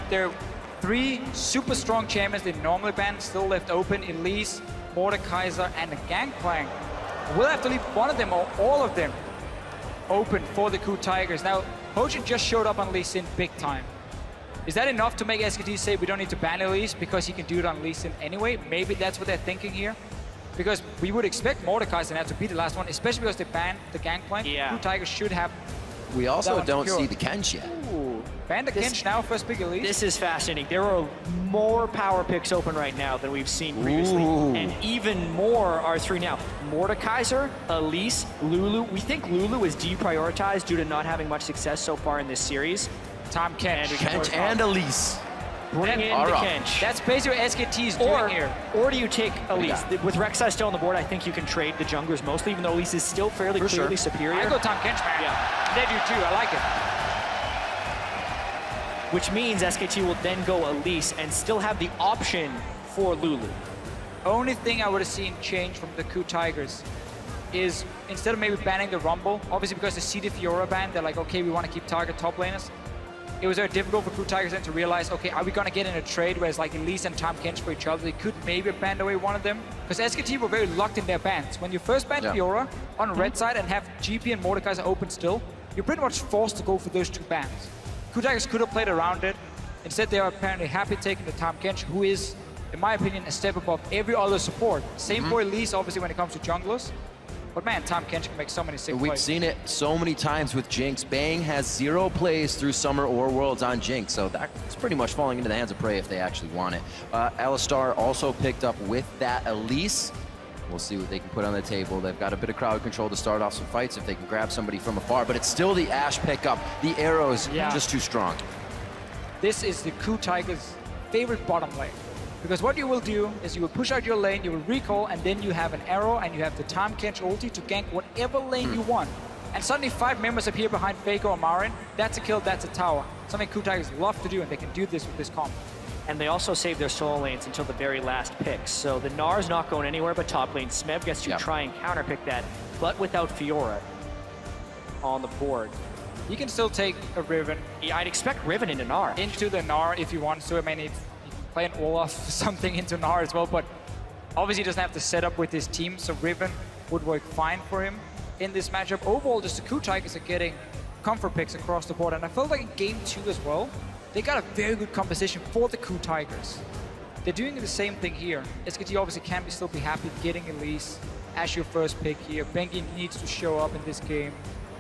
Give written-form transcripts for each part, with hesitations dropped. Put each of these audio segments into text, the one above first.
there are 3 super strong champions they normally ban still left open: Elise, Mordekaiser, and the Gangplank. We'll have to leave one of them or all of them open for the KOO Tigers. Now, Hojin just showed up on Lee Sin big time. Is that enough to make SKT say we don't need to ban Elise because he can do it on Lee Sin anyway? Maybe that's what they're thinking here. Because we would expect Mordekaiser now to be the last one, especially because they banned the Gangplank. Yeah. KOO Tigers should have. We also don't secured. see the Kench yet. Ooh, ban the Kench now, first pick Elise. This is fascinating. There are more power picks open right now than we've seen previously. Ooh. And even more are through now. Mordekaiser, Elise, Lulu. We think Lulu is deprioritized due to not having much success so far in this series. Tom Kench. Kench and Elise. Bring in the Kench. That's basically what SKT is doing here. Or do you take Elise? With Rek'Sai still on the board, I think you can trade the junglers mostly, even though Elise is still fairly clearly superior. I go Tom Kench, man. Yeah. They do too, I like it. Which means SKT will then go Elise and still have the option for Lulu. Only thing I would have seen change from the KOO Tigers is instead of maybe banning the Rumble, obviously because they see the Fiora ban, they're like, okay, we want to keep target top laners. It was very difficult for KOO Tigers then to realize, okay, are we going to get in a trade where it's like Elise and Tom Kench for each other? They could maybe have banned away one of them. Because SKT were very locked in their bans. When you first ban Fiora on red side and have GP and Mordekaiser open still, you're pretty much forced to go for those 2 bans. KOO Tigers could have played around it. Instead, they are apparently happy taking the Tom Kench, who is, in my opinion, a step above every other support. Same for Elise, obviously, when it comes to junglers. But man, Tom Kench can make so many sick plays. We've seen it so many times with Jinx. Bang has 0 plays through Summer or Worlds on Jinx, so that's pretty much falling into the hands of Prey if they actually want it. Alistar also picked up with that Elise. We'll see what they can put on the table. They've got a bit of crowd control to start off some fights if they can grab somebody from afar, but it's still the Ashe pickup. The arrows just too strong. This is the KOO Tigers' favorite bottom lane. Because what you will do is you will push out your lane, you will recall, and then you have an arrow and you have the Tom Kench ulti to gank whatever lane you want. And suddenly 5 members appear behind Faker or Marin. That's a kill, that's a tower. Something KOO Tigers love to do, and they can do this with this comp. And they also save their solo lanes until the very last pick. So the Gnar's not going anywhere but top lane. Smeb gets to try and counterpick that, but without Fiora on the board. You can still take a Riven. Yeah, I'd expect Riven into Gnar. Into the Gnar if you want to. I mean, if you can play an Olaf something into Gnar as well, but obviously he doesn't have to set up with his team, so Riven would work fine for him in this matchup. Overall, just the KOO Tigers are getting comfort picks across the board, and I felt like in Game 2 as well, they got a very good composition for the KOO Tigers. They're doing the same thing here. SKT obviously can still be happy getting Elise as your first pick here. Bengi needs to show up in this game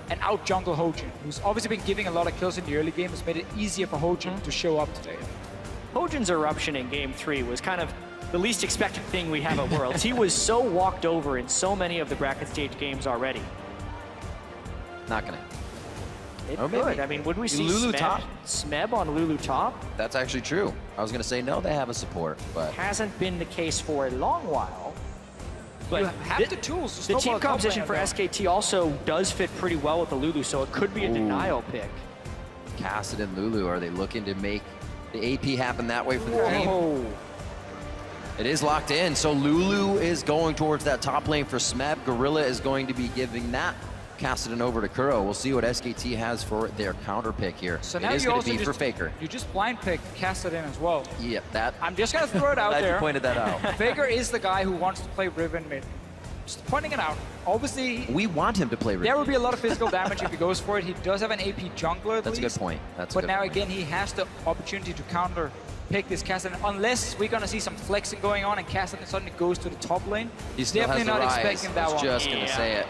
and out jungle Hojin, who's obviously been giving a lot of kills in the early game, has made it easier for Hojin to show up today. Hojin's eruption in Game 3 was kind of the least expected thing we have at Worlds. He was so walked over in so many of the bracket stage games already. Not gonna. It could. I mean, would we see Lulu top? Smeb on Lulu top? That's actually true. I was gonna say no, they have a support, but Hasn't been the case for a long while. But You have the tools to the snowball team a top composition lane for down. SKT also does fit pretty well with the Lulu, so it could be a denial pick. Cassid and Lulu, are they looking to make the AP happen that way for the team? Oh, It is locked in, so Lulu is going towards that top lane for Smeb. Gorilla is going to be giving that Cassidon over to Kuro. We'll see what SKT has for their counter pick here. So it now is you going also to be for Faker. You just blind picked Cassidon as well. Yep, that. I'm just gonna throw it out Glad there. you pointed that out. Faker is the guy who wants to play Riven mid. Just pointing it out. Obviously, We want him to play Riven. there will be a lot of physical damage if he goes for it. He does have an AP jungler at That's a least. good point. That's a But good now point. again, he has the opportunity to counter pick this Cassidon, unless we're gonna see some flexing going on and Cassidon suddenly goes to the top lane. He still Definitely has the not rise. expecting that I was one. just gonna say it.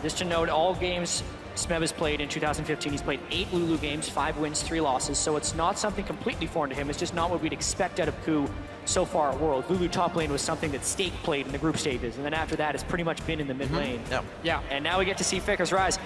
just to note, all games Smeb has played in 2015, he's played 8 Lulu games, 5 wins, 3 losses, so it's not something completely foreign to him. It's just not what we'd expect out of KOO so far at Worlds. Lulu top lane was something that Stake played in the group stages, and then after that, it's pretty much been in the mid lane. Yep. Yeah. And now we get to see Faker's rise.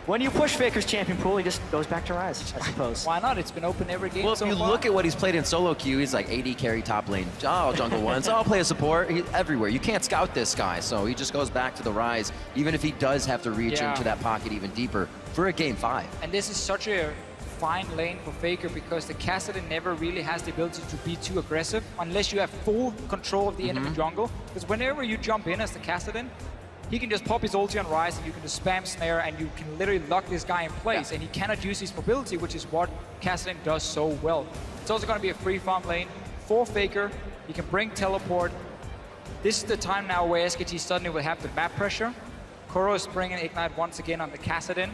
When you push Faker's champion pool, he just goes back to rise, I suppose. Why not? It's been open every game Well, if so you far. look at what he's played in solo queue, he's like AD carry top lane. Oh, jungle ones. I'll play a support. He's everywhere. You can't scout this guy, so he just goes back to the rise, even if he does have to reach into that pocket even deeper for a Game 5. And this is such a fine lane for Faker because the Cassidon never really has the ability to be too aggressive unless you have full control of the enemy jungle. Because whenever you jump in as the Cassidon, he can just pop his ulti on Rise and you can just spam snare and you can literally lock this guy in place, and he cannot use his mobility, which is what Kassadin does so well. It's also going to be a free farm lane for Faker. You can bring teleport. This is the time now where SKT suddenly will have the map pressure. KOO is bringing Ignite once again on the Kassadin.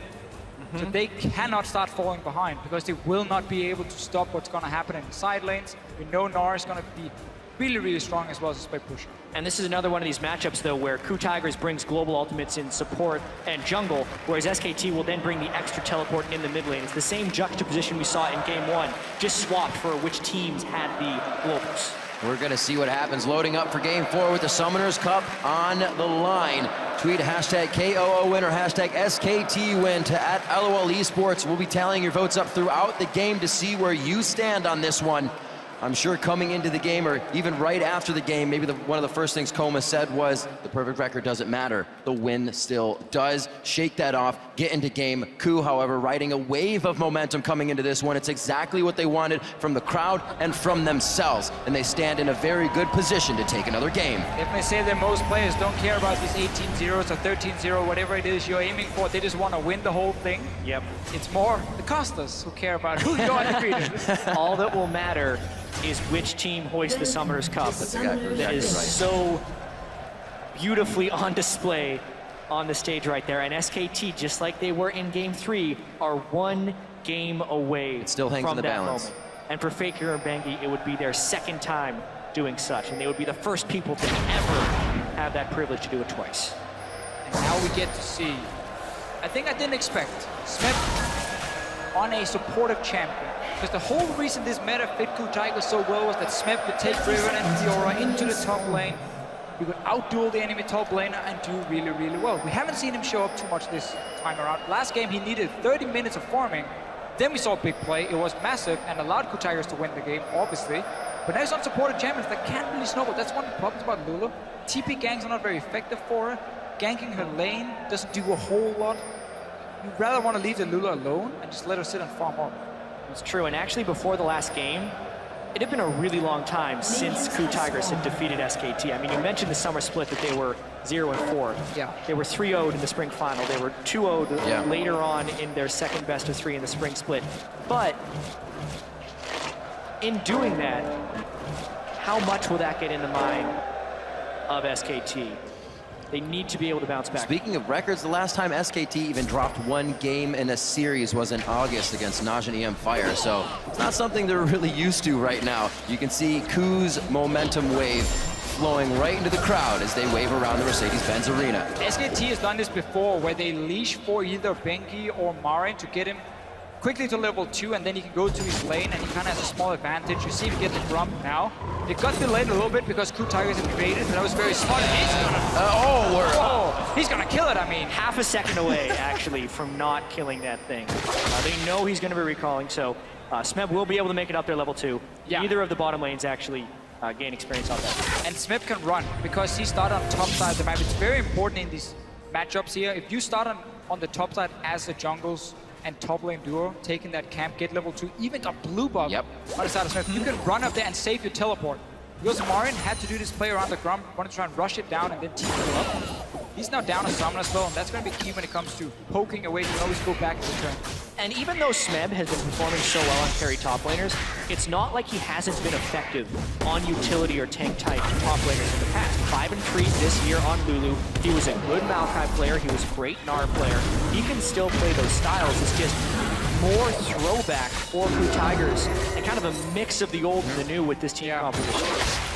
So they cannot start falling behind because they will not be able to stop what's going to happen in the side lanes. We know Nara is going to be really, really strong as well as a spike pusher. And this is another one of these matchups, though, where KOO Tigers brings global ultimates in support and jungle, whereas SKT will then bring the extra teleport in the mid lane. It's the same juxtaposition we saw in Game 1, just swapped for which teams had the globals. We're going to see what happens. Loading up for Game 4 with the Summoners Cup on the line. Tweet hashtag KOO win or hashtag SKT win to @LOL Esports. We'll be tallying your votes up throughout the game to see where you stand on this one. I'm sure coming into the game or even right after the game, maybe one of the first things Koma said was the perfect record doesn't matter. The win still does. Shake that off, get into game. KOO, however, riding a wave of momentum coming into this one. It's exactly what they wanted from the crowd and from themselves. And they stand in a very good position to take another game. If they say that most players don't care about these 18-0s or 13-0, whatever it is you're aiming for, they just want to win the whole thing. Yep. It's more the casters who care about who you're undefeated. All that will matter is which team hoists the Summoners Cup. That's exactly That is right. so beautifully on display on the stage right there. And SKT, just like they were in Game 3, are one game away It still hangs from in the that balance. moment. And for Faker and Bengi, it would be their second time doing such, and they would be the first people to ever have that privilege to do it twice. And now we get to see, I think I didn't expect, Smith on a supportive champion. Because the whole reason this meta fit KOO Tigers so well was that Smith could take Riven and Fiora into the top lane. He could outduel the enemy top laner and do really, really well. We haven't seen him show up too much this time around. Last game he needed 30 minutes of farming. Then we saw a big play. It was massive and allowed KOO Tigers to win the game, obviously. But now he's on supported champions that can't really snowball. That's one of the problems about Lulu. TP ganks are not very effective for her. Ganking her lane doesn't do a whole lot. You'd rather want to leave the Lulu alone and just let her sit and farm up. It's true, and actually before the last game, it had been a really long time since KOO Tigers had defeated SKT. I mean, you mentioned the summer split that they were 0-4. Yeah. They were 3-0'd in the spring final. They were 2-0'd Yeah. later on in their second best of 3 in the spring split. But in doing that, how much will that get in the mind of SKT? They need to be able to bounce back. Speaking of records, the last time SKT even dropped one game in a series was in August against Naj and EM Fire, so it's not something they're really used to right now. You can see KOO's momentum wave flowing right into the crowd as they wave around the Mercedes-Benz Arena. SKT has done this before where they leash for either Bengi or Marin to get him quickly to level 2, and then he can go to his lane and he kind of has a small advantage. You see him get the Grump now. It got delayed a little bit because KOO Tigers invaded, but that was very smart. And he's gonna, he's gonna kill it, I mean. Half a second away, actually, from not killing that thing. They know he's going to be recalling, so Smeb will be able to make it up there level 2. Yeah. Neither of the bottom lanes actually gain experience on that. And Smith can run because he started on top side of the map. It's very important in these matchups here. If you start on the top side as the jungles and top lane duo, taking that camp, get level 2, even got blue buff on the side of Smith, you can run up there and save your teleport. Because Marin had to do this play around the Grump, wanted to try and rush it down and then team it up. He's now down a summon as well, and that's going to be key when it comes to poking away. You can always go back to the turn. And even though Smeb has been performing so well on carry top laners, it's not like he hasn't been effective on utility or tank type top laners in the past. 5-3 this year on Lulu. He was a good Maokai player. He was a great Gnar player. He can still play those styles. It's just more throwback for KOO Tigers and kind of a mix of the old and the new with this team composition.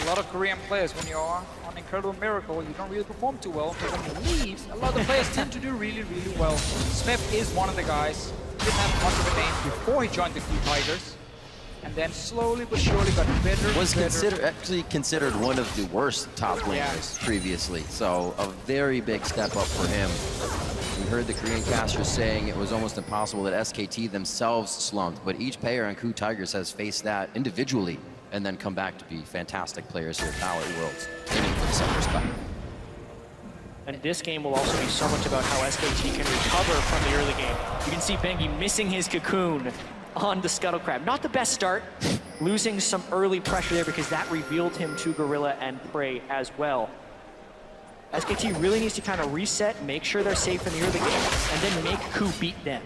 A lot of Korean players, when you're on Incredible Miracle, you don't really perform too well. But when you leave, a lot of the players tend to do really, really well. Smith is one of the guys. Didn't have much of a name before he joined the KOO Tigers. And then slowly but surely got better. Was actually considered one of the worst top laners previously. So a very big step up for him. We heard the Korean casters saying it was almost impossible that SKT themselves slumped, but each player on KOO Tigers has faced that individually and then come back to be fantastic players here at Power Worlds, aiming for the Summoners Cup. And this game will also be so much about how SKT can recover from the early game. You can see Bengi missing his cocoon on the Scuttle Crab. Not the best start, losing some early pressure there because that revealed him to Gorilla and Prey as well. SKT really needs to kind of reset, make sure they're safe in the early game, and then make KOO beat them.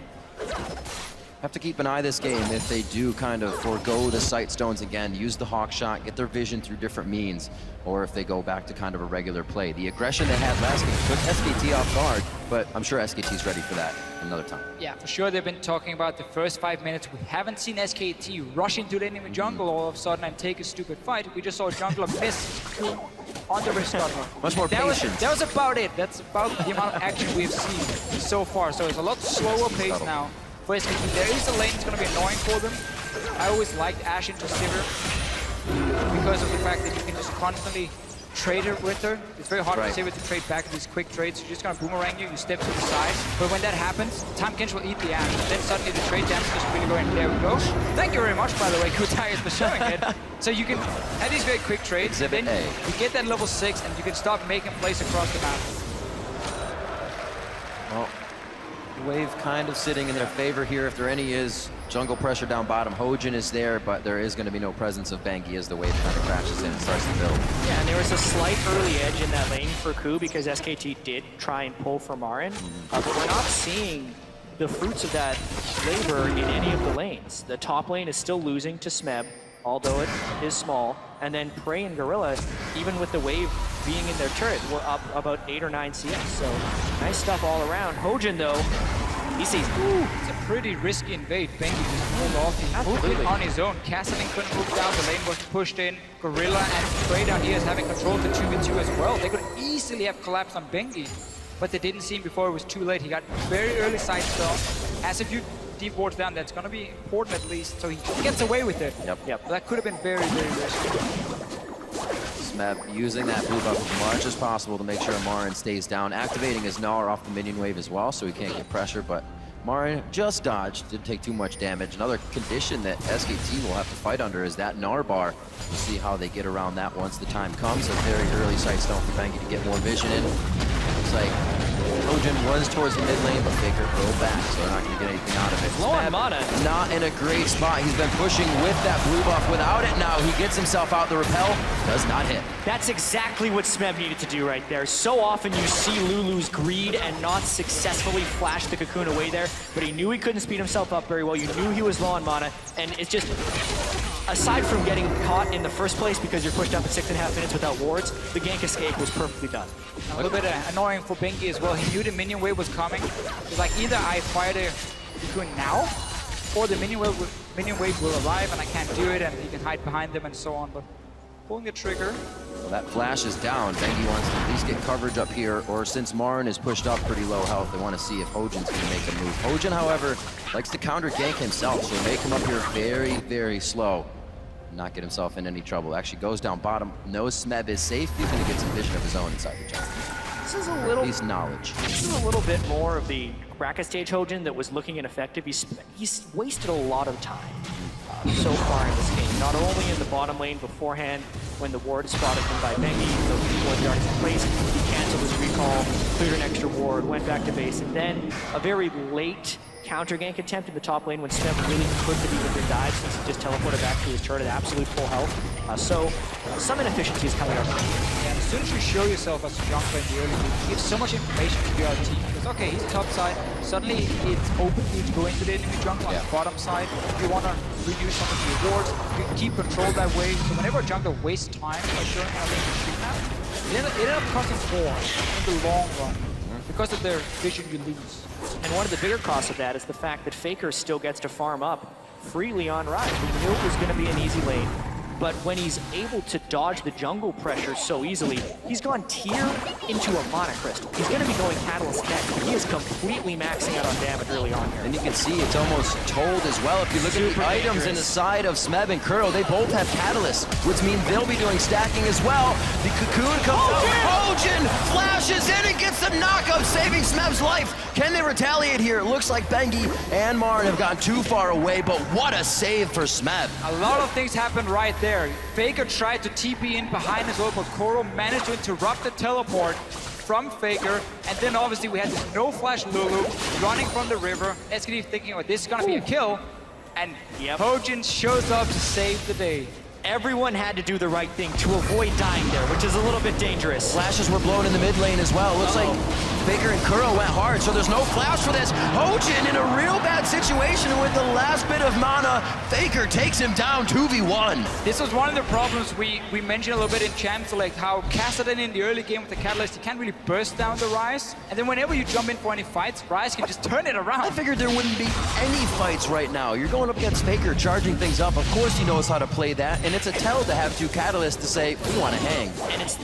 Have to keep an eye this game if they do kind of forego the sight stones again, use the hawk shot, get their vision through different means, or if they go back to kind of a regular play. The aggression they had last game took SKT off guard, but I'm sure SKT's ready for that another time. Yeah, for sure. They've been talking about the first 5 minutes. We haven't seen SKT rush into the enemy jungle all of a sudden and take a stupid fight. We just saw a jungler miss on the wrist guard. Much more patience. That was about it. That's about the amount of action we've seen so far. So it's a lot slower pace now for SKT. There is a lane that's going to be annoying for them. I always liked Ashe into Sivir because of the fact that you can just constantly trade her with her. It's very hard for Sivir to trade back these quick trades. You're just gonna boomerang you step to the side. But when that happens, Tahm Kench will eat the Ashe. And then suddenly the trade damage is really going. There we go. Thank you very much, by the way, KOO Tigers, for showing it. So you can have these very quick trades. Exhibit then A. you get that level 6 and you can start making plays across the map. Well, wave kind of sitting in their favor here if there any is. Jungle pressure down bottom. Hojin is there, but there is going to be no presence of Bengi as the wave kind of crashes in and starts to build. Yeah, and there was a slight early edge in that lane for KOO because SKT did try and pull for Marin, but we're not seeing the fruits of that labor in any of the lanes. The top lane is still losing to Smeb, although it is small, and then Prey and Gorilla, even with the wave being in their turret, were up about 8 or 9 CS, so nice stuff all around. Hojin, though, he sees, ooh, it's a pretty risky invade. Bengi just pulled off. He moved in on his own. Castling couldn't move down. The lane was pushed in. Gorilla and Prey down here is having control of the 2v2 as well. They could easily have collapsed on Bengi, but they didn't see him before it was too late. He got very early side stone. Has a few deep wards down. That's going to be important at least, so he gets away with it. Yep. That could have been very, very risky. Smeb using that blue buff as much as possible to make sure Marin stays down. Activating his Gnar off the minion wave as well, so he can't get pressure, but Marin just dodged, didn't take too much damage. Another condition that SKT will have to fight under is that Gnar bar. We'll see how they get around that once the time comes. A very early sight stone for Bengi to get more vision in. Looks like Hojin runs towards the mid lane, but Faker go back, so they're not going to get anything out of it. low on mana. Not in a great spot. He's been pushing with that blue buff. Without it now, he gets himself out. The repel does not hit. That's exactly what Smeb needed to do right there. So often you see Lulu's greed and not successfully flash the cocoon away there, but he knew he couldn't speed himself up very well. You knew he was low on mana, and it's just, aside from getting caught in the first place because you're pushed up at 6.5 minutes without wards, the gank escape was perfectly done. A little bit annoying for Bengi as well. He knew the minion wave was coming. It's like either I fire the cocoon now, or the minion wave will arrive and I can't do it, and he can hide behind them and so on. But pulling the trigger. Well, that flash is down. Bengi wants to at least get coverage up here, or since Marin is pushed up pretty low health, they want to see if Hojin's going to make a move. Hojin, however, likes to counter gank himself, so he may come up here very, very slow. Not get himself in any trouble. Actually goes down bottom, knows Smeb is safe. He's going to get some vision of his own inside the jungle. This is a little, At least knowledge. This is a little bit more of the bracket stage Hojin that was looking ineffective. He's wasted a lot of time so far in this game. Not only in the bottom lane beforehand, when the ward spotted him by Bengi, the ward yards in place, he canceled his recall, cleared an extra ward, went back to base, and then a very late counter gank attempt in the top lane when Smeb really couldn't have even been died since he just teleported back to his turret at absolute full health. So some inefficiencies coming up. And as soon as you show yourself as a jungler in the early game, you give so much information to your team. Because okay, he's top side, suddenly it's open for you to go into the enemy jungle on the bottom side. If you want to reduce some of your wards, you can keep control that way. So whenever a jungler wastes time by showing how they can shoot now, it ended up costing more in the long run. Because of their vision, you lose. And one of the bigger costs of that is the fact that Faker still gets to farm up freely on Rise. We knew it was going to be an easy lane, but when he's able to dodge the jungle pressure so easily, he's gone tier into a mana crystal. He's going to be going Catalyst next, but he is completely maxing out on damage early on here. And you can see it's almost told as well. If you look at the items in the side of Smeb and Kuro, they both have Catalyst, which means they'll be doing stacking as well. The cocoon comes out. Hojin flashes in and gets the knockup, saving Smeb's life. Can they retaliate here? It looks like Bengi and Marin have gotten too far away, but what a save for Smeb. A lot of things happened right there. Faker tried to TP in behind his ult, but Koro managed to interrupt the teleport from Faker, and then obviously we had this no-flash Lulu running from the river. SKT thinking, oh, this is gonna be a kill, and Hojin shows up to save the day. everyone had to do the right thing to avoid dying there, which is a little bit dangerous. Flashes were blown in the mid lane as well. Looks like Faker and KOO went hard, so there's no flash for this. Hojin in a real bad situation with the last bit of mana. Faker takes him down 2v1. This was one of the problems we mentioned a little bit in Champs, like how Kassadin in the early game with the Catalyst, he can't really burst down the Ryze. And then whenever you jump in for any fights, Ryze can just turn it around. I figured there wouldn't be any fights right now. You're going up against Faker, charging things up. Of course he knows how to play that, and it's a tell to have two Catalysts to say, we want to hang. And it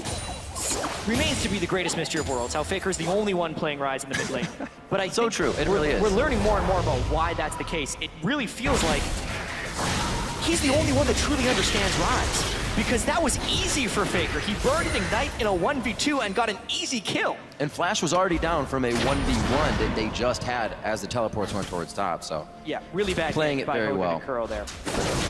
remains to be the greatest mystery of worlds, how Faker's the only one playing Ryze in the mid lane. But I So think true, it really is. We're learning more and more about why that's the case. It really feels like he's the only one that truly understands Ryze. Because that was easy for Faker. He burned Ignite in a 1v2 and got an easy kill. And Flash was already down from a 1v1 that they just had as the teleports went towards top, so. Yeah, really bad Playing game it by very Hogan well. and KOO there.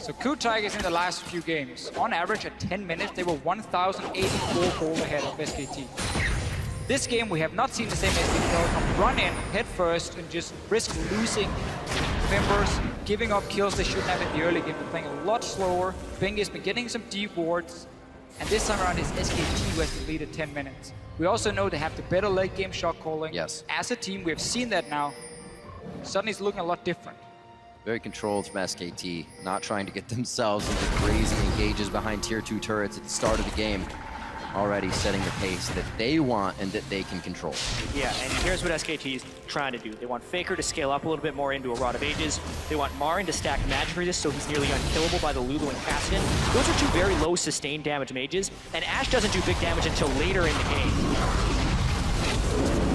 So KOO Tigers in the last few games, on average at 10 minutes, they were 1,084 gold ahead of SKT. This game, we have not seen the same SKTelecom run in head first and just risk losing members, giving up kills they shouldn't have in the early game. They're playing a lot slower. Bing has been getting some deep wards, and this time around it's SKT who has the lead at 10 minutes. We also know they have the better late game shot calling. Yes. As a team, we have seen that now. Suddenly it's looking a lot different. Very controlled from SKT, not trying to get themselves into crazy engages behind tier 2 turrets at the start of the game. Already setting the pace that they want and that they can control. Yeah, and here's what SKT is trying to do. They want Faker to scale up a little bit more into a Rod of Ages. They want Marin to stack magic resist so he's nearly unkillable by the Lulu and Kassadin. Those are two very low sustained damage mages, and Ashe doesn't do big damage until later in the game.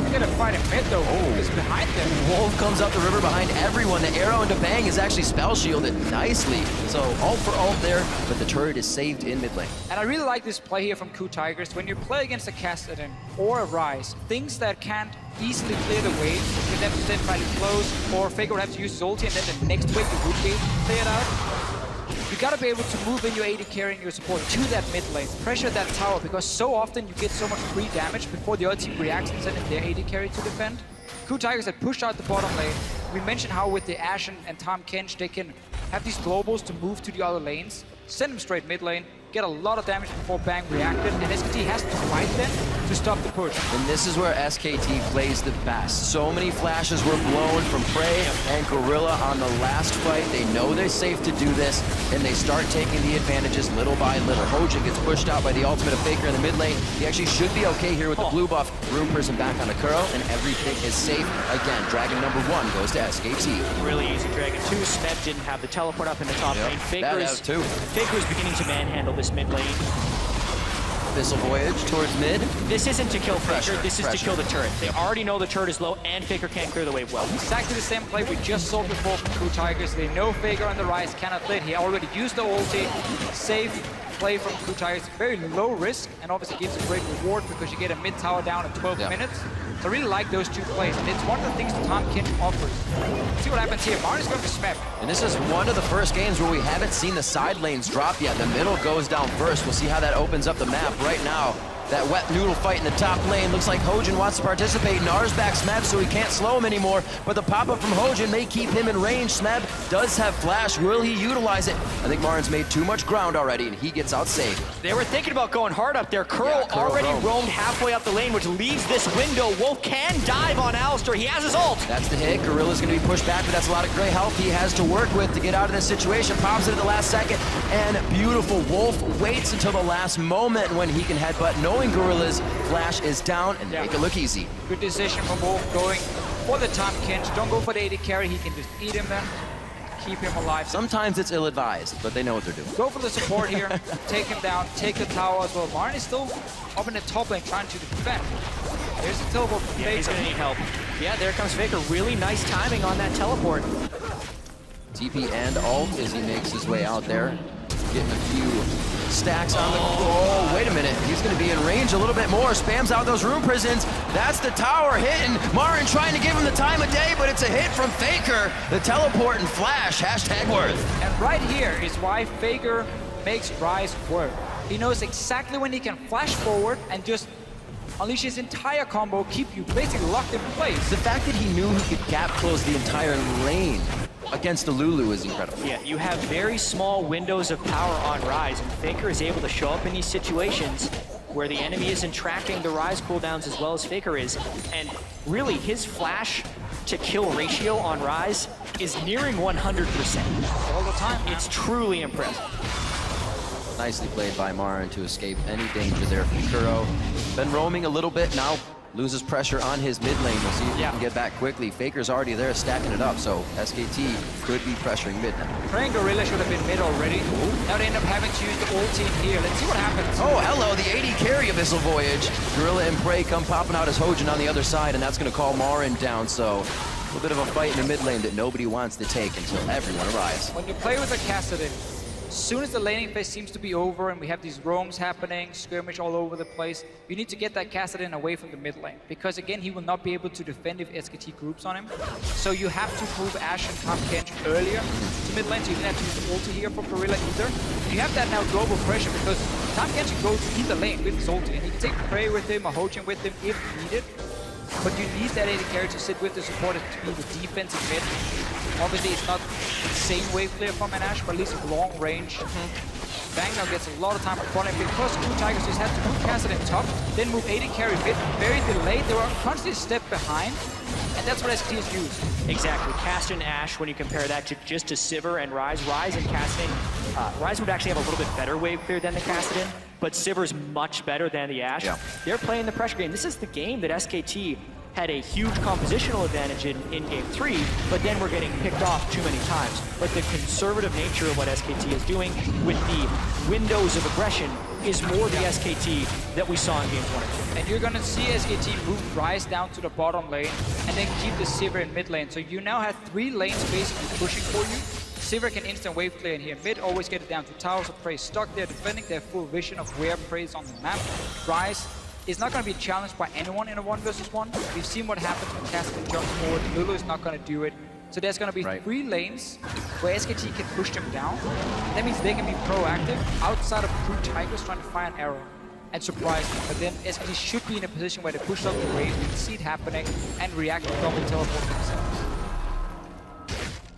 They're gonna fight him mid though. Oh, is behind them. Wolf comes up the river behind everyone. The arrow into Bang is actually spell shielded nicely. So ult for ult there, but the turret is saved in mid lane. And I really like this play here from KOO Tigers. When you play against a Kassadin or a Ryze, things that can't easily clear the way, with them to then fight it close, or Faker would have to use his ulti and then the next wave you would be able to clear it out. You gotta be able to move in your AD carry and your support to that mid lane, pressure that tower, because so often you get so much free damage before the other team reacts and send in their AD carry to defend. KOO Tigers had pushed out the bottom lane. We mentioned how with the Ashe and Tahm Kench, they can have these globals to move to the other lanes, send them straight mid lane, get a lot of damage before Bang reacted, and SKT has to fight then to stop the push. And this is where SKT plays the best. So many flashes were blown from Prey and Gorilla on the last fight. They know they're safe to do this, and they start taking the advantages little by little. Hojin gets pushed out by the ultimate of Faker in the mid lane. He actually should be okay here with the blue buff. Room Prison back on the KOO, and everything is safe. Again, Dragon number 1 goes to SKT. Really easy Dragon 2. Smeb didn't have the teleport up in the top lane. Faker is beginning to manhandle this mid lane. Missile Voyage towards mid. This isn't to kill Faker, this is pressure. to kill the turret. They already know the turret is low and Faker can't clear the wave well. Exactly the same play we just saw before from KOO Tigers. They know Faker on the Ryze cannot lead. He already used the ulti. Safe play from KOO Tigers. Very low risk, and obviously gives a great reward because you get a mid tower down in 12 minutes. So I really like those two plays, and it's one of the things that Tahm Kench offers. See what happens here. Marin's going to Smeb. And this is one of the first games where we haven't seen the side lanes drop yet. The middle goes down first. We'll see how that opens up the map right now. That wet noodle fight in the top lane. Looks like Hojin wants to participate. Nars back Smeb so he can't slow him anymore. But the pop-up from Hojin may keep him in range. Smeb does have flash. Will he utilize it? I think Marin's made too much ground already, and he gets out safe. They were thinking about going hard up there. KOO already roamed halfway up the lane, which leaves this window. Wolf can dive on Alistar. He has his ult. That's the hit. Gorilla's going to be pushed back, but that's a lot of gray health he has to work with to get out of this situation. Pops it at the last second, and beautiful. Wolf waits until the last moment when he can headbutt, knowing Gorilla's flash is down, and make it look easy. Good decision from Wolf going for the Tahm Kench. Don't go for the AD carry. He can just eat him then. Keep him alive. Sometimes it's ill-advised, but they know what they're doing. Go for the support here. Take him down. Take the tower as well. Marin is still up in the top lane trying to defend. There's a teleport from Faker. He's going to need help. Yeah, there comes Faker. Really nice timing on that teleport. TP and ult as he makes his way out there. Getting a few stacks on the... Oh, wait a minute. He's going to be in range a little bit more. Spams out those room prisons. That's the tower hitting. Marin trying to give him the time of day, but it's a hit from Faker. The teleport and flash. Hashtag worth. And right here is why Faker makes Ryze work. He knows exactly when he can flash forward and just unleash his entire combo, keep you basically locked in place. The fact that he knew he could gap close the entire lane against the Lulu is incredible. Yeah, you have very small windows of power on Rise, and Faker is able to show up in these situations where the enemy isn't tracking the Rise cooldowns as well as Faker is. And really, his flash to kill ratio on Rise is nearing 100%. All the time, man. It's truly impressive. Nicely played by Marin to escape any danger there from KOO. Been roaming a little bit now. Loses pressure on his mid lane. We'll see if he can get back quickly. Faker's already there stacking it up, so SKT could be pressuring mid now. Praying Gorilla should have been mid already. Now they end up having to use the ulti in here. Let's see what happens. Oh, hello, the AD carry of Abyssal Voyage. Gorilla and Prey come popping out as Hojin on the other side, and that's going to call Marin down, so a little bit of a fight in the mid lane that nobody wants to take until everyone arrives. When you play with a Kassadin, as soon as the laning phase seems to be over and we have these roams happening, skirmish all over the place, you need to get that Kassadin away from the mid lane. Because again, he will not be able to defend if SKT groups on him. So you have to move Ashe and Top Kench earlier to mid lane, so you didn't have to use the ulti here for Gorilla either. You have that now global pressure because Top Kench can go to either lane with his ulti, and he can take Prey with him or Hojin with him if needed. But you need that AD carry to sit with the support to be the defensive mid. Obviously, it's not the same wave clear from an Ashe, but at least long range. Bang now gets a lot of time in front of him because KOO Tigers just had to move Kassadin top, then move AD carry mid, very delayed. They were constantly a step behind, and that's what SKT is used. Exactly. Kassadin Ashe, when you compare that to just to Sivir and Rise. Rise and Kassadin, Rise would actually have a little bit better wave clear than the Kassadin, but Sivir's much better than the Ashe. Yeah. They're playing the pressure game. This is the game that SKT had a huge compositional advantage in Game 3, but then we're getting picked off too many times. But the conservative nature of what SKT is doing with the windows of aggression is more the SKT that we saw in Games 1 and 2. And you're gonna see SKT move Rise down to the bottom lane and then keep the Sivir in mid lane. So you now have 3 lanes basically pushing for you. Sivir can instant wave clear in here. Mid always get it down to towers of Prey stuck there defending their full vision of where Prey is on the map. Rise is not going to be challenged by anyone in a 1 versus 1. We've seen what happens when Kassadin jumps forward. Lulu is not going to do it. So there's going to be 3 lanes where SKT can push them down. That means they can be proactive outside of KOO Tigers trying to fire an arrow and surprise them. But then SKT should be in a position where they push up the wave, we can see it happening, and react to double teleport themselves.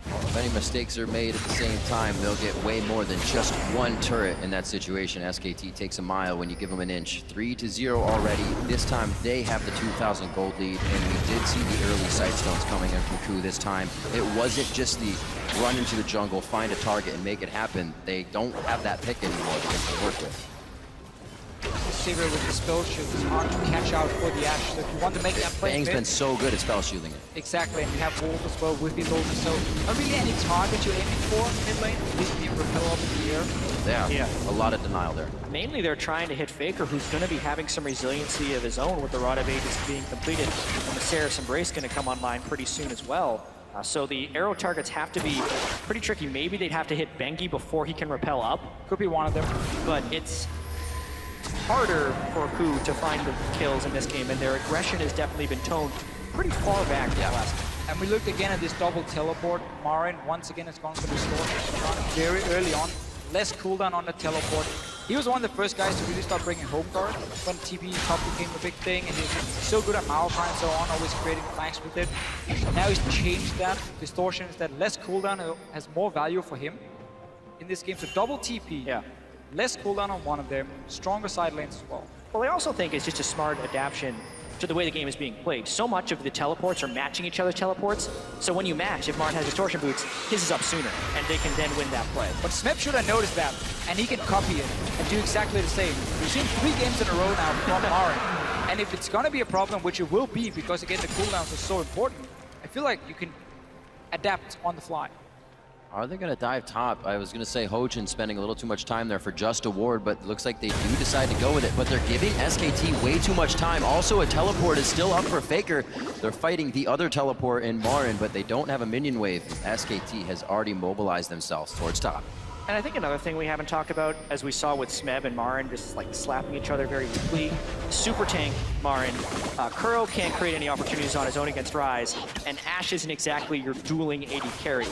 If any mistakes are made at the same time, they'll get way more than just 1 turret in that situation. SKT takes a mile when you give them an inch. 3-0 already. This time they have the 2,000 gold lead, and we did see the early sightstones coming in from KOO this time. It wasn't just the run into the jungle, find a target, and make it happen. They don't have that pick anymore to work with. Sivir with the spell shield is hard to catch out for the Ashe. So if you want to make that play, Bang's been so good at spell shielding it. Exactly, and you have Wolf as well with his ulti. So not really any target you're aiming for in mid lane. At least the repel up in the air. Yeah, a lot of denial there. Mainly they're trying to hit Faker, who's going to be having some resiliency of his own with the Rod of Aegis being completed. And the Seraph Embrace going to come online pretty soon as well. So the arrow targets have to be pretty tricky. Maybe they'd have to hit Bengi before he can repel up. Could be one of them. But it's harder for KOO to find the kills in this game, and their aggression has definitely been toned pretty far back from last time. And we looked again at this double teleport. Marin once again has gone for the storm very early on. Less cooldown on the teleport. He was one of the first guys to really start bringing home guard when TP top became a big thing, and he's so good at Malphite and so on, always creating flanks with it. Now he's changed that. Distortion is that less cooldown has more value for him in this game. So double TP. Yeah. Less cooldown on one of them, stronger side lanes as well. Well, I also think it's just a smart adaptation to the way the game is being played. So much of the teleports are matching each other's teleports, so when you match, if Marin has distortion boots, his is up sooner, and they can then win that play. But Smep should have noticed that, and he can copy it and do exactly the same. We've seen 3 games in a row now from Marin, and if it's gonna be a problem, which it will be, because again the cooldowns are so important, I feel like you can adapt on the fly. Are they going to dive top? I was going to say Hojin spending a little too much time there for just a ward, but it looks like they do decide to go with it. But they're giving SKT way too much time. Also, a teleport is still up for Faker. They're fighting the other teleport in Marin, but they don't have a minion wave. SKT has already mobilized themselves towards top. And I think another thing we haven't talked about, as we saw with Smeb and Marin, just like slapping each other very weakly. Super tank Marin. KOO can't create any opportunities on his own against Rise, and Ashe isn't exactly your dueling AD carry.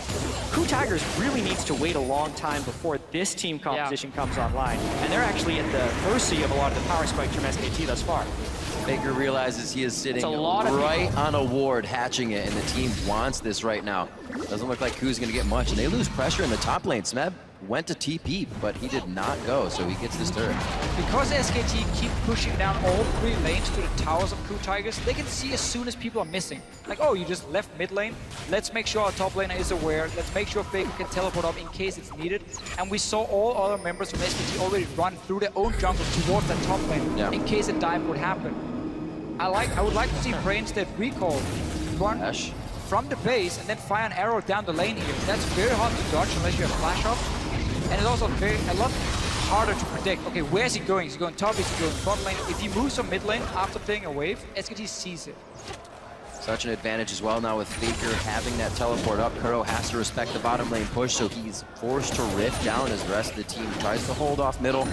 KOO Tigers really needs to wait a long time before this team composition comes online, and they're actually at the mercy of a lot of the power spikes from SKT thus far. Faker realizes he is sitting a lot of right on a ward, hatching it, and the team wants this right now. Doesn't look like KOO's gonna get much, and they lose pressure in the top lane. Smeb went to TP, but he did not go, so he gets this turret. Because SKT keep pushing down all 3 lanes to the towers of KOO Tigers, they can see as soon as people are missing. Like, oh, you just left mid lane. Let's make sure our top laner is aware. Let's make sure Faker can teleport up in case it's needed. And we saw all other members from SKT already run through their own jungle towards that top lane in case a dive would happen. I would like to see Brains that recall run from the base and then fire an arrow down the lane here. That's very hard to dodge unless you have flash up. And it's also a lot harder to predict. Okay, where's he going? Is he going top? Is he going front lane? If he moves from mid lane after playing a wave, SKT sees it. Such an advantage as well now with Faker having that teleport up. KOO has to respect the bottom lane push, so he's forced to rift down as the rest of the team tries to hold off middle.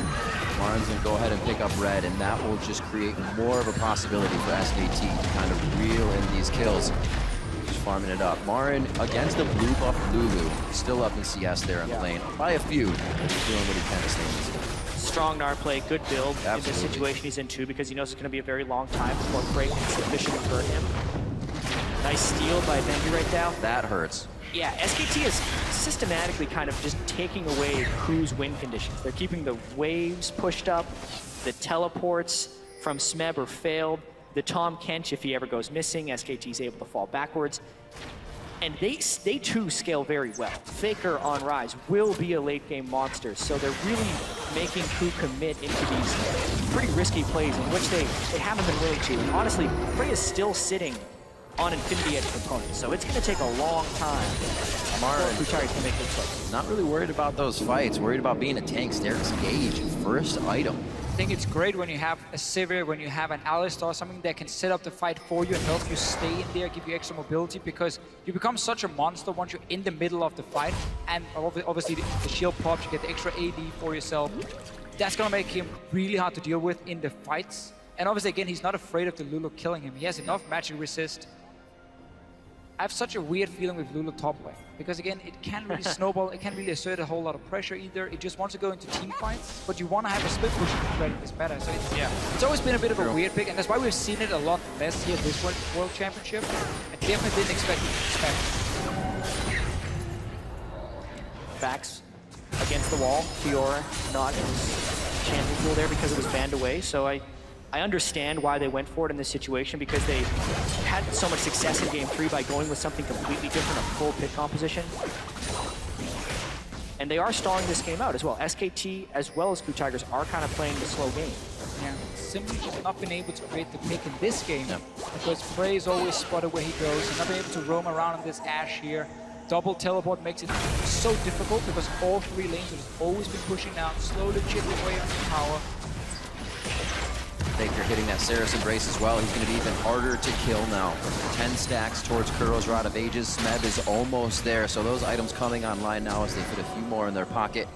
Marin's gonna go ahead and pick up red, and that will just create more of a possibility for SKT to kind of reel in these kills. Just farming it up. Marin against the blue buff Lulu, still up in CS there in the lane. By a few, doing what he can to stay in this game. Strong Gnar play, good build in this situation he's in too, because he knows it's going to be a very long time before break is sufficient to hurt him. Nice steal by Benji right now. That hurts. Yeah, SKT is systematically kind of just taking away KOO's win conditions. They're keeping the waves pushed up, the teleports from Smeb are failed, the Tom Kench, if he ever goes missing, SKT is able to fall backwards. And they too scale very well. Faker on Rise will be a late game monster, so they're really making KOO commit into these pretty risky plays in which they haven't been willing to. And honestly, Frey is still sitting on Infinity Edge components, so it's going to take a long time Marin for KOO Tigers to make those plays. Not really worried about those fights, worried about being a tank. There's Gage, first item. I think it's great when you have a Sivir, when you have an Alistar, something that can set up the fight for you and help you stay in there, give you extra mobility, because you become such a monster once you're in the middle of the fight, and obviously the shield pops, you get the extra AD for yourself. That's gonna make him really hard to deal with in the fights. And obviously, again, he's not afraid of the Lulu killing him. He has enough magic resist. I have such a weird feeling with Lulu top lane, because again, it can't really snowball, it can't really assert a whole lot of pressure either. It just wants to go into team fights, but you want to have a split push threat in this meta. So it's always been a bit of a weird pick, and that's why we've seen it a lot less here this World Championship. I definitely didn't expect it. Backs against the wall, Fiora not in his champion pool there because it was banned away, so I understand why they went for it in this situation, because they had so much success in Game 3 by going with something completely different, a full pick composition. And they are stalling this game out as well. SKT as well as KOO Tigers are kind of playing the slow game. Yeah, simply just not been able to create the pick in this game, because Frey is always spotted where he goes. He's not been able to roam around in this Ashe here. Double teleport makes it so difficult, because all 3 lanes have always been pushing down, slowly chipping away on the tower. Faker hitting that Saracen brace as well. He's going to be even harder to kill now. 10 stacks towards KOO's Rod of Ages. Smeb is almost there, so those items coming online now as they put a few more in their pocket.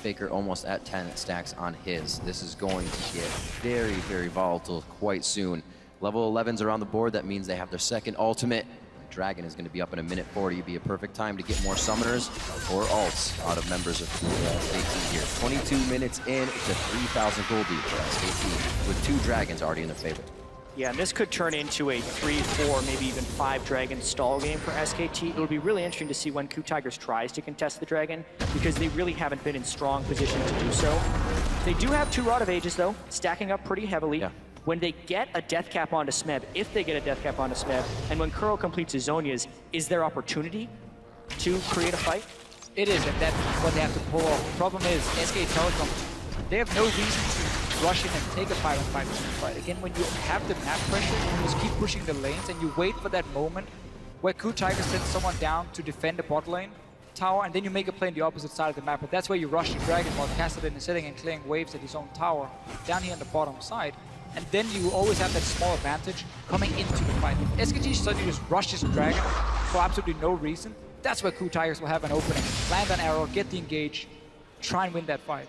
Faker almost at 10 stacks on his. This is going to get very, very volatile quite soon. Level 11s are on the board. That means they have their second ultimate. Dragon is going to be up in a minute 40. Be a perfect time to get more summoners or ults out of members of SKT here. 22 minutes in to 3,000 gold deep for SKT, with 2 dragons already in their favor. Yeah, and this could turn into a 3, 4, maybe even 5 dragon stall game for SKT. It'll be really interesting to see when KOO Tigers tries to contest the dragon, because they really haven't been in strong position to do so. They do have 2 Rod of Ages though, stacking up pretty heavily. Yeah. When they get a death cap onto Smeb, if they get a death cap onto Smeb, and when KOO completes his Zonias, is there opportunity to create a fight? It is, and that's what they have to pull off. The problem is, SKTelecom, they have no reason to rush in and take a 5-on-5 fight. Again, when you have the map pressure, you just keep pushing the lanes, and you wait for that moment where KOO Tigers sends someone down to defend the bot lane tower, and then you make a play on the opposite side of the map. But that's where you rush the dragon while Kassadin is sitting and clearing waves at his own tower down here on the bottom side. And then you always have that small advantage coming into the fight. If SKT suddenly just rushes Dragon for absolutely no reason, that's where KOO Tigers will have an opening. Land an arrow, get the engage, try and win that fight.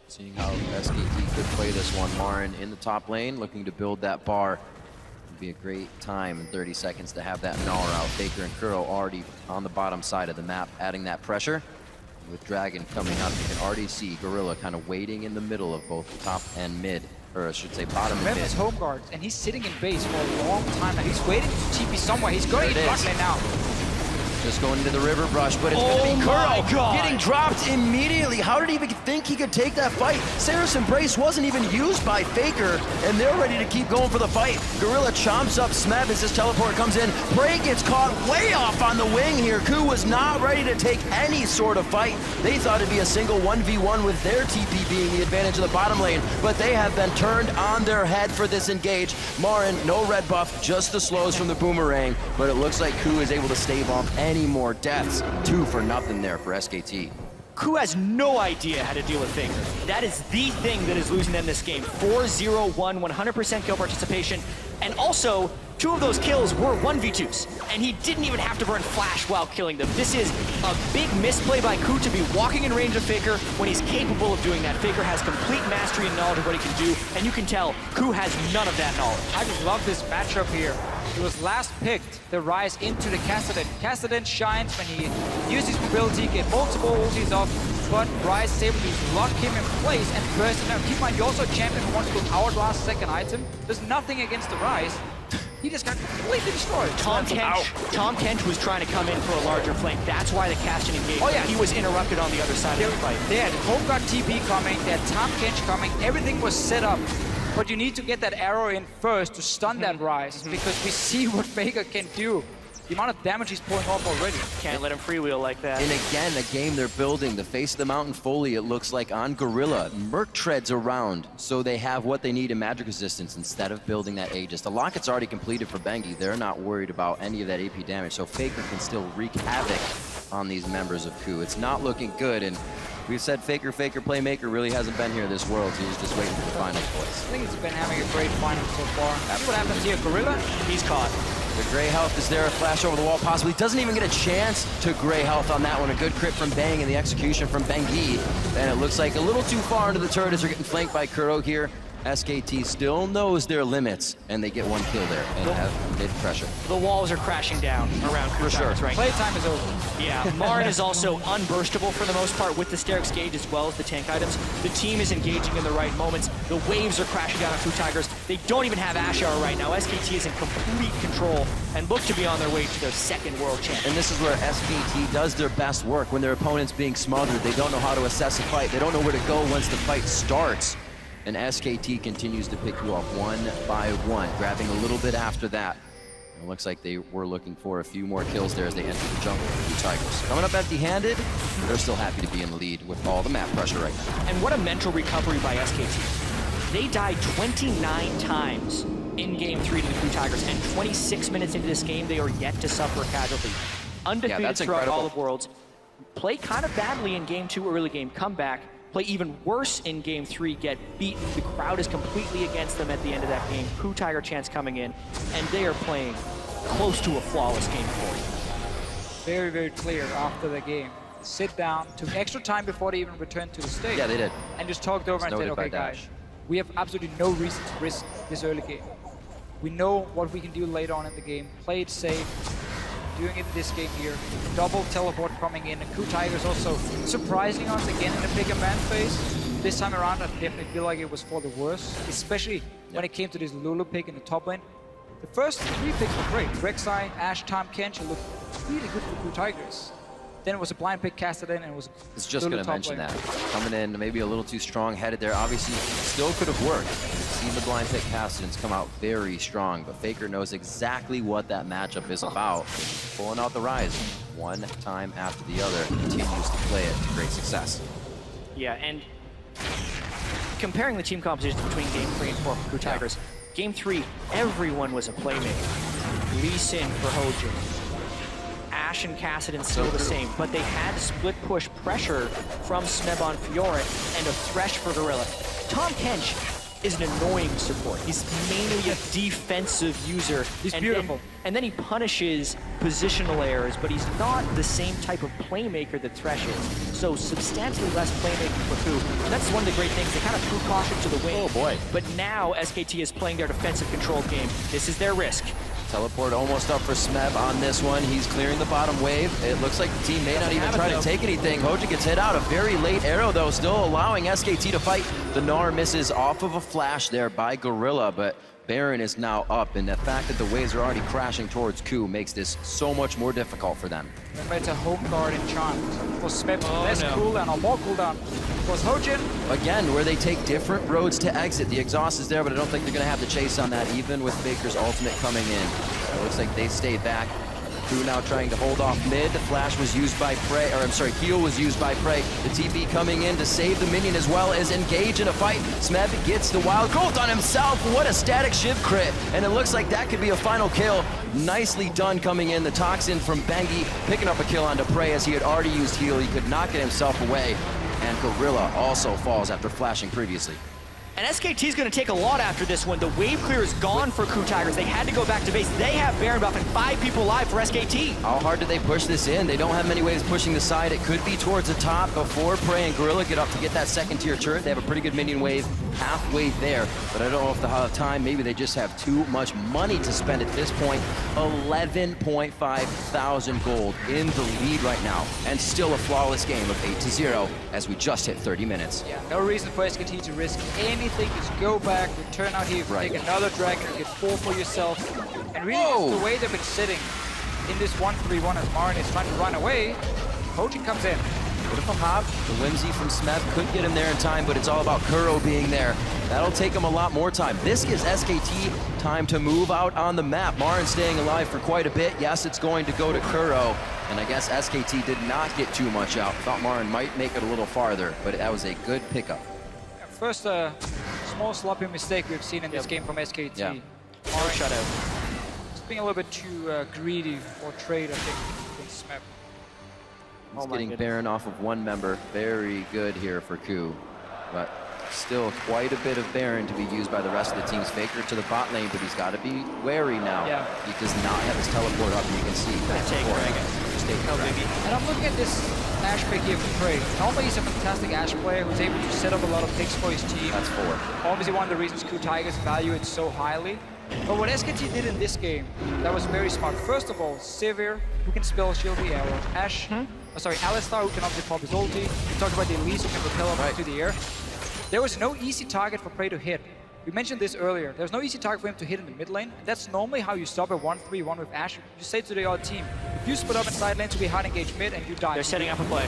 Seeing how SKT could play this one. Marin in the top lane, looking to build that bar. Would be a great time in 30 seconds to have that Gnar out. Faker and KOO already on the bottom side of the map, adding that pressure. With Dragon coming up, you can already see Gorilla kind of waiting in the middle of both top and mid. or I should say bottom Smeb mid. has home guards, and he's sitting in base for a long time now. He's waiting to TP somewhere. He's going to bot lane now. Just going into the river brush, but it's Oh gonna be my KOO God. getting dropped immediately. How did he even think he could take that fight? Saracen Brace wasn't even used by Faker, and they're ready to keep going for the fight. Gorilla chomps up Smeb as his teleport comes in. Prey gets caught way off on the wing here. KOO was not ready to take any sort of fight. They thought it'd be a single 1v1 with their TP being the advantage of the bottom lane, but they have been turned on their head for this engage. Marin, no red buff, just the slows from the boomerang, but it looks like KOO is able to stave off any more deaths. 2-0 there for SKT. KOO has no idea how to deal with Faker. That is the thing that is losing them this game. 4-0-1, 100% kill participation, and also 2 of those kills were 1v2s, and he didn't even have to burn flash while killing them. This is a big misplay by KOO to be walking in range of Faker when he's capable of doing that. Faker has complete mastery and knowledge of what he can do, and you can tell KOO has none of that knowledge. I just love this matchup here. He was last picked the Rise into the Kassadin. Kassadin shines when he uses mobility, get multiple ultis off, but Rise is able to lock him in place and burst him out. Keep in mind, you're also a champion who wants to go hourglass second item. There's nothing against the Rise. He just got completely destroyed. Tom Kench was trying to come in for a larger flank. That's why the Castion engaged. Oh, yeah. He was interrupted on the other side of the fight. They had Homeguard TP coming, they had Tom Kench coming, everything was set up. But you need to get that arrow in first to stun that Rise, because we see what Faker can do. The amount of damage he's pulling off already. Can't let him freewheel like that. And again, a game they're building, the face of the mountain Foley, it looks like on Gorilla. Merc treads around, so they have what they need in magic resistance instead of building that Aegis. The locket's already completed for Bengi. They're not worried about any of that AP damage, so Faker can still wreak havoc on these members of KOO. It's not looking good, and we've said Faker, Playmaker really hasn't been here this world. He's just waiting for the finals place. I think he's been having a great final so far. That's what happens here. Gorilla, He's caught. The gray health is there, a flash over the wall possibly. Doesn't even get a chance to gray health on that one. A good crit from Bang and the execution from Bengi. And it looks like a little too far into the turret as they're getting flanked by KOO here. SKT still knows their limits, and they get 1 kill there and have mid pressure. The walls are crashing down around KOO sure. right now. playtime is over. Yeah, Marin is also unburstable for the most part with the Sterix gauge as well as the tank items. The team is engaging in the right moments. The waves are crashing down on KOO Tigers. They don't even have Ash Hour right now. SKT is in complete control and look to be on their way to their 2nd world champ. And this is where SKT does their best work when their opponent's being smothered. They don't know how to assess a fight. They don't know where to go once the fight starts. And SKT continues to pick you off 1 by 1, grabbing a little bit after that. It looks like they were looking for a few more kills there as they enter the jungle for the Tigers. Coming up empty-handed, they're still happy to be in the lead with all the map pressure right now. And what a mental recovery by SKT. They died 29 times in Game 3 to the KOO Tigers, and 26 minutes into this game, they are yet to suffer a casualty. Undefeated that's throughout incredible. all of Worlds. Play kind of badly in Game 2, early game comeback. Play even worse in Game 3, get beaten. The crowd is completely against them at the end of that game. KOO Tiger chance coming in, and they are playing close to a flawless Game 4. Very, very clear after the game. Sit down, took extra time before they even returned to the stage. Yeah, they did. And just talked over and said, noted by okay guys, Dash. we have absolutely no reason to risk this early game. We know what we can do later on in the game. Play it safe. Doing it in this game here. Double teleport coming in. And KOO Tigers also surprising us again in the bigger man phase. This time around, I definitely feel like it was for the worse, especially when it came to this Lulu pick in the top lane. The first 3 picks were great. Rek'Sai, Ashe, Tom Kench, it looked really good for KOO Tigers. Then it was a blind pick casted in, and it was It's just Lulu going to top mention lane. that. Coming in maybe a little too strong headed there. Obviously, still could have worked. Seen the blind pick Castidans come out very strong, but Faker knows exactly what that matchup is about. Pulling out the Rise one time after the other, continues to play it to great success. Yeah, and comparing the team compositions between Game 3 and 4 for KOO Tigers, Game 3, everyone was a playmaker. Lee Sin for Hojin. Ashe and Kassadin still the same, but they had split push pressure from Smeb on Fiora and a Thresh for Gorilla. Tom Kench is an annoying support. He's mainly a defensive user. He's beautiful. And then he punishes positional errors, but he's not the same type of playmaker that Thresh is. So substantially less playmaking for KOO. And that's one of the great things. They kind of threw caution to the wind. Oh boy. But now SKT is playing their defensive controlled game. This is their risk. Teleport almost up for Smeb on this one. He's clearing the bottom wave. It looks like the team may not even try to take anything. Hoja gets hit out. A very late arrow, though, still allowing SKT to fight. The Gnar misses off of a flash there by Gorilla, but Baron is now up, and the fact that the waves are already crashing towards KOO makes this so much more difficult for them. Remember, it's a home guard enchant. For Smeb, less cooldown or more cooldown. For Hojin. Again, where they take different roads to exit. The exhaust is there, but I don't think they're going to have the chase on that, even with Faker's ultimate coming in. It looks like they stay back. KOO now trying to hold off mid. The flash was used by Prey, or I'm sorry, heal was used by Prey. The TP coming in to save the minion as well as engage in a fight. Smeb gets the wild growth on himself. What a static shiv crit. And it looks like that could be a final kill. Nicely done coming in. The Toxin from Bengi picking up a kill onto Prey as he had already used heal. He could not get himself away. And Gorilla also falls after flashing previously. And SKT's going to take a lot after this one. The wave clear is gone for KOO Tigers. They had to go back to base. They have Baron buff and 5 people alive for SKT. How hard do they push this in? They don't have many waves pushing the side. It could be towards the top before Prey and Gorilla get up to get that second tier turret. They have a pretty good minion wave halfway there, but I don't know if they'll have time. Maybe they just have too much money to spend at this point. 11.5 thousand gold in the lead right now, and still a flawless game of 8-0 as we just hit 30 minutes. Yeah, no reason for SKT to risk anything. Just go back, return out here, take another dragon, get 4 for yourself. And really, just the way they've been sitting in this 1-3-1 as Marin is trying to run away, Hojin comes in. Beautiful hop. The whimsy from Smeb couldn't get him there in time, but it's all about KOO being there. That'll take him a lot more time. This gives SKT time to move out on the map. Marin staying alive for quite a bit. Yes, it's going to go to KOO, and I guess SKT did not get too much out. Thought Marin might make it a little farther, but that was a good pickup. First small sloppy mistake we've seen in this game from SKT. Yeah. Marin shut out. Just being a little bit too greedy or trade, I think, against Smeb. He's getting Baron off of one member. Very good here for KOO. But still quite a bit of Baron to be used by the rest of the team's Faker to the bot lane, but he's got to be wary now. Yeah. He does not have his teleport up, and you can see that's And I'm looking at this Ashe pick here for Prey. Normally he's a fantastic Ashe player who's able to set up a lot of picks for his team. That's 4. Obviously one of the reasons KOO Tigers value it so highly. But what SKT did in this game, that was very smart. First of all, Sivir, who can spell shield the arrow. Ashe, Alistar, who can obviously pop his ulti. We talked about the Elise, who can propel him into the air. There was no easy target for Prey to hit. We mentioned this earlier. There's no easy target for him to hit in the mid lane. That's normally how you stop a 1-3-1 with Ashe. You say to the other team, if you split up in side lane to be hard engaged mid and you die. They're setting up a play.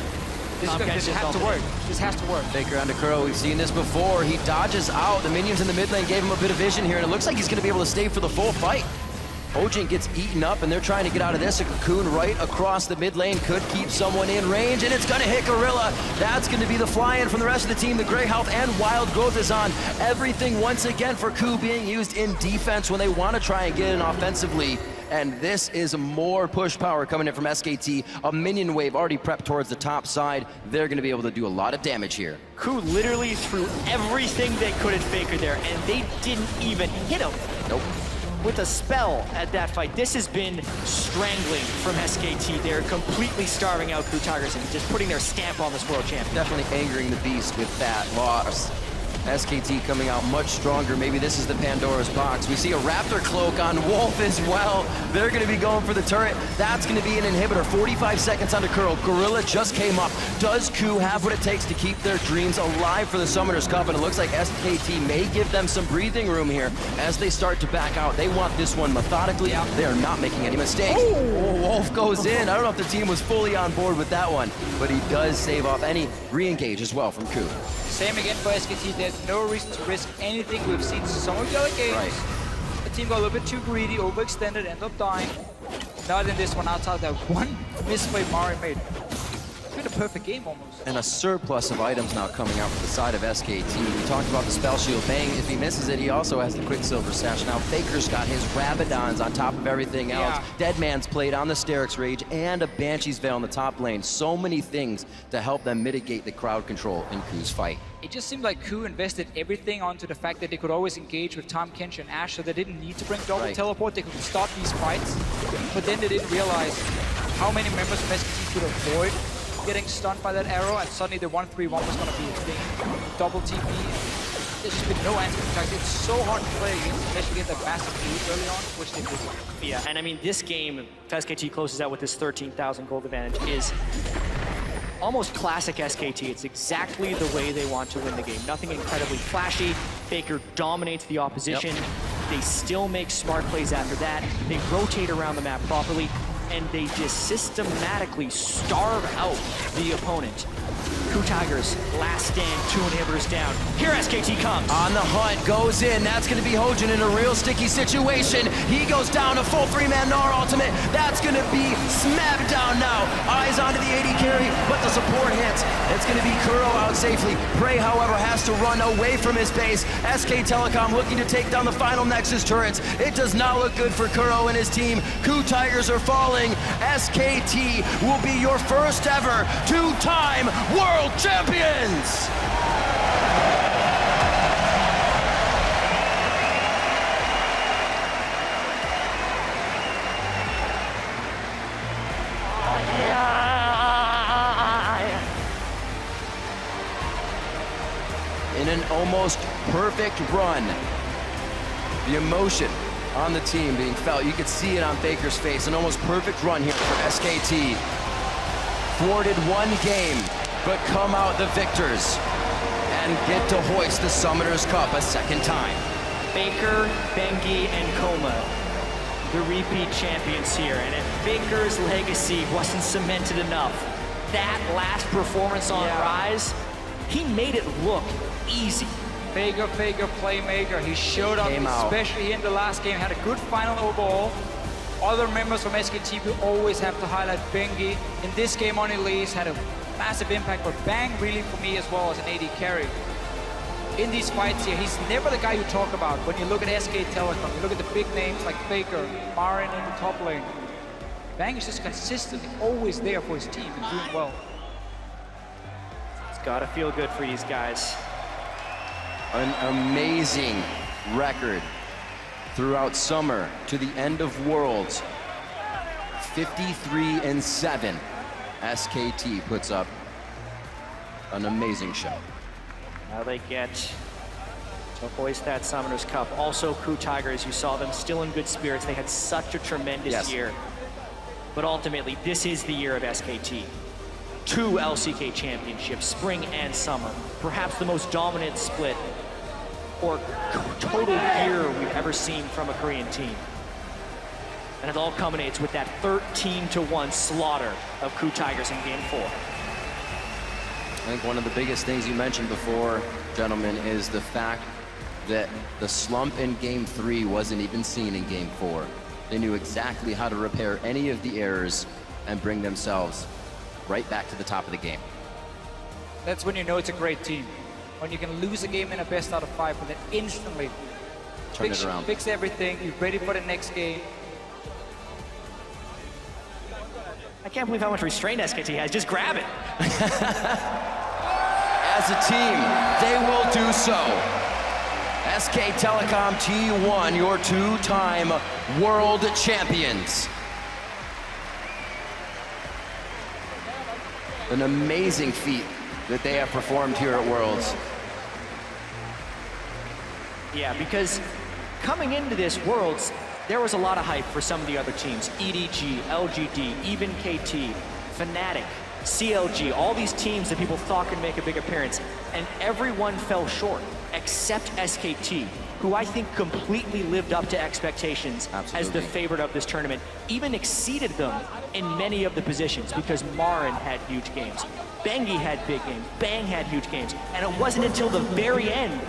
This has to work. This has to work. Faker onto KOO. We've seen this before. He dodges out. The minions in the mid lane gave him a bit of vision here, and it looks like he's going to be able to stay for the full fight. Hojin gets eaten up, and they're trying to get out of this. A cocoon right across the mid lane could keep someone in range, and it's going to hit Gorilla. That's going to be the fly-in from the rest of the team. The Grey Health and Wild Growth is on. Everything once again for KOO being used in defense when they want to try and get in offensively. And this is more push power coming in from SKT. A minion wave already prepped towards the top side. They're going to be able to do a lot of damage here. KOO literally threw everything they could at Faker there, and they didn't even hit him. Nope. With a spell at that fight. This has been strangling from SKT. They're completely starving out KOO Tigers and just putting their stamp on this world champion. Definitely angering the beast with that loss. SKT coming out much stronger. Maybe this is the Pandora's box. We see a Raptor cloak on Wolf as well. They're going to be going for the turret. That's going to be an inhibitor. 45 seconds onto KOO. Gorilla just came up. Does KOO have what it takes to keep their dreams alive for the Summoner's Cup? And it looks like SKT may give them some breathing room here as they start to back out. They want this one methodically. They are not making any mistakes. Oh, Wolf goes in. I don't know if the team was fully on board with that one, but he does save off any re-engage as well from KOO. Same again for SKT. There's no reason to risk anything. We've seen some of the other games. The team got a little bit too greedy, overextended, ended up dying. Not in this one, outside that one misplay Marin made. It's been a perfect game almost. And a surplus of items now coming out from the side of SKT. We talked about the spell shield. Bang, if he misses it, he also has the Quicksilver Sash. Now Faker's got his Rabadons on top of everything else. Deadman's played on the Sterix Rage and a Banshee's Veil in the top lane. So many things to help them mitigate the crowd control in KOO's fight. It just seemed like KOO invested everything onto the fact that they could always engage with Tahm Kench and Ashe, so they didn't need to bring double teleport. They could start these fights, but then they didn't realize how many members from SKT could avoid getting stunned by that arrow, and suddenly the 1-3-1 was going to be a thing. Double TP. there's just been no answer for Tigers. It's so hard to play against, especially against a massive lead early on, which they did. Yeah, and I mean, this game, if SKT closes out with this 13,000 gold advantage, is almost classic SKT. It's exactly the way they want to win the game. Nothing incredibly flashy. Faker dominates the opposition. Yep. They still make smart plays after that. They rotate around the map properly, and they just systematically starve out the opponent. KOO Tigers, last stand, 2 inhibitors down. Here SKT comes. On the hunt, goes in. That's going to be Hojin in a real sticky situation. He goes down a full 3-man Gnar ultimate. That's going to be smacked down now. Eyes onto the AD carry, but the support hits. It's going to be KOO out safely. Prey, however, has to run away from his base. SKTelecom looking to take down the final Nexus turrets. It does not look good for KOO and his team. KOO Tigers are falling. SKT will be your first ever 2-time world champions! In an almost perfect run, the emotion on the team being felt, you could see it on Faker's face, an almost perfect run here for SKT. Thwarted one game, but come out the victors and get to hoist the Summoners Cup a second time. Faker, Bengi, and Koma, the repeat champions here. And if Faker's legacy wasn't cemented enough, that last performance on Rise, he made it look easy. Faker, playmaker. He showed up, especially in the last game. Had a good final overall. Other members from SKT we always have to highlight Bengi. In this game on Elise, had a massive impact, but Bang really for me as well as an AD carry. In these fights here, he's never the guy you talk about. When you look at SKTelecom, you look at the big names like Faker, Marin in the top lane. Bang is just consistently always there for his team and doing well. It's gotta feel good for these guys. An amazing record throughout summer to the end of Worlds. 53-7. SKT puts up an amazing show. Now they get to hoist that Summoners Cup. Also, KOO Tigers, you saw them still in good spirits. They had such a tremendous year. But ultimately, this is the year of SKT. 2 LCK championships, spring and summer. Perhaps the most dominant split or total year we've ever seen from a Korean team. And it all culminates with that 13-1 slaughter of KOO Tigers in Game 4. I think one of the biggest things you mentioned before, gentlemen, is the fact that the slump in Game 3 wasn't even seen in Game 4. They knew exactly how to repair any of the errors and bring themselves right back to the top of the game. That's when you know it's a great team. When you can lose a game in a best out of 5, but then instantly Turn it around. Fix everything, you're ready for the next game. I can't believe how much restraint SKT has. Just grab it. As a team, they will do so. SKTelecom T1, your 2-time world champions. An amazing feat that they have performed here at Worlds. Yeah, because coming into this Worlds, there was a lot of hype for some of the other teams. EDG, LGD, even KT, Fnatic, CLG, all these teams that people thought could make a big appearance, and everyone fell short, except SKT, who I think completely lived up to expectations as the favorite of this tournament, even exceeded them in many of the positions because Marin had huge games, Bengi had big games, Bang had huge games, and it wasn't until the very end